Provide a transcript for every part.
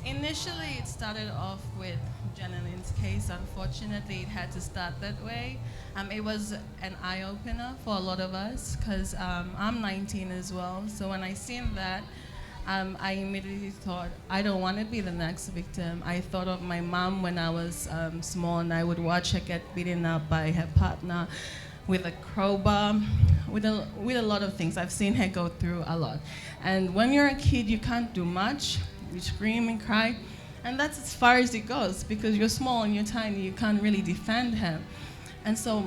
Initially, it started off with Janeline's case. Unfortunately, it had to start that way. It was an eye opener for a lot of us because I'm 19 as well. So when I seen that, I immediately thought, I don't want to be the next victim. I thought of my mom when I was small, and I would watch her get beaten up by her partner with a crowbar, with a lot of things. I've seen her go through a lot. And when you're a kid, you can't do much. You scream and cry. And that's as far as it goes because you're small and you're tiny. You can't really defend her. And so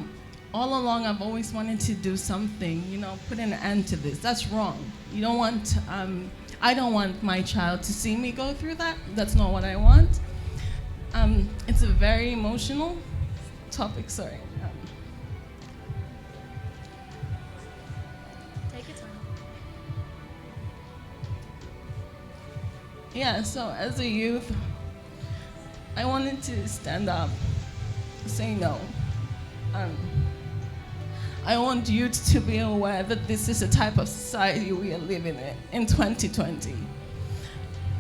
all along, I've always wanted to do something, put an end to this. That's wrong. You don't want, I don't want my child to see me go through that. That's not what I want. It's a very emotional topic, sorry. Take your time. Yeah, so as a youth, I wanted to stand up, say no. I want youth to be aware that this is the type of society we are living in 2020.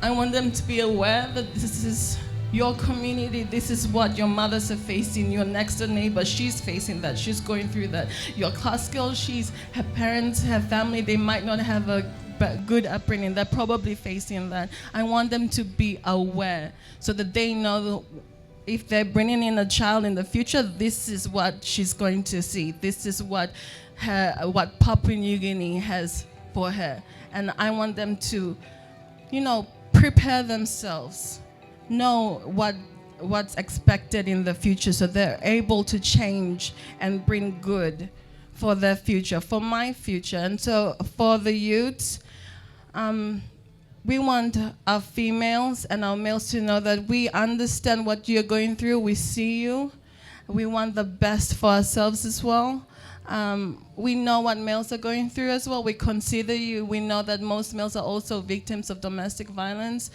I want them to be aware that this is your community, this is what your mothers are facing, your next door neighbor, she's facing that, she's going through that. Your class girl, her parents, her family, they might not have a good upbringing, they're probably facing that. I want them to be aware so that they know if they're bringing in a child in the future, this is what she's going to see. This is what Papua New Guinea has for her. And I want them to, prepare themselves, know what's expected in the future so they're able to change and bring good for their future, for my future. And so for the youths, we want our females and our males to know that we understand what you're going through. We see you. We want the best for ourselves as well. We know what males are going through as well. We consider you. We know that most males are also victims of domestic violence.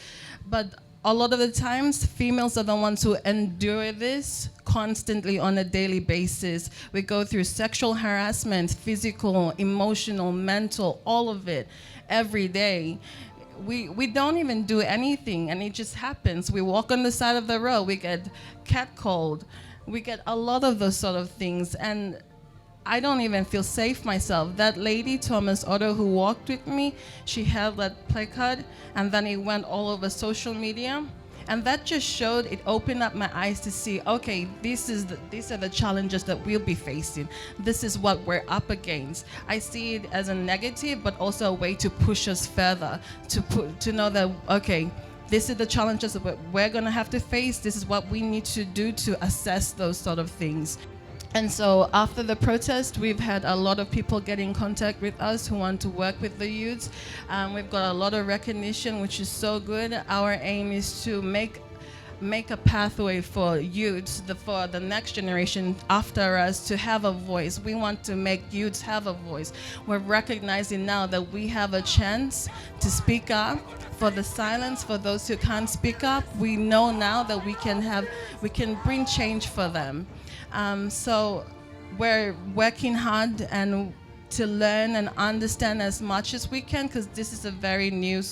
But a lot of the times, females are the ones who endure this constantly on a daily basis. We go through sexual harassment, physical, emotional, mental, all of it every day. We don't even do anything, and it just happens. We walk on the side of the road, we get catcalled, we get a lot of those sort of things, and I don't even feel safe myself. That lady, Thomas Otto, who walked with me, she held that placard, and then it went all over social media. And that just showed, it opened up my eyes to see, okay, these are the challenges that we'll be facing. This is what we're up against. I see it as a negative, but also a way to push us further, to know that, okay, this is the challenges that we're gonna have to face. This is what we need to do to assess those sort of things. And so after the protest, we've had a lot of people get in contact with us who want to work with the youths. We've got a lot of recognition, which is so good. Our aim is to make a pathway for youths, for the next generation after us to have a voice. We want to make youths have a voice. We're recognizing now that we have a chance to speak up. For the silence, for those who can't speak up, we know now that we can bring change for them. So we're working hard and to learn and understand as much as we can, because this is a very new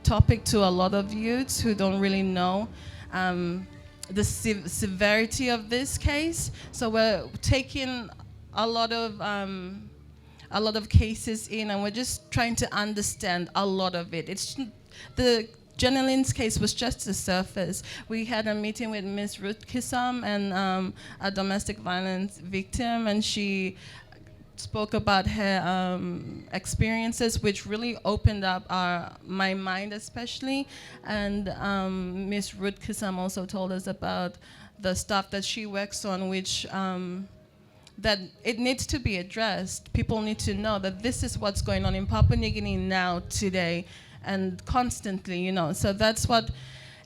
topic to a lot of youths who don't really know the severity of this case. So we're taking a lot of cases in, and we're just trying to understand a lot of it. The Janeline's case was just the surface. We had a meeting with Ms. Ruth Kissam, and a domestic violence victim, and she spoke about her experiences, which really opened up my mind especially. And Ms. Ruth Kissam also told us about the stuff that she works on, which that it needs to be addressed. People need to know that this is what's going on in Papua New Guinea now, today, and constantly, So that's what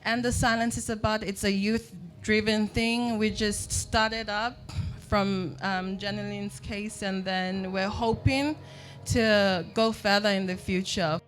And the Silence is about. It's a youth-driven thing. We just started up from Janeline's case, and then we're hoping to go further in the future.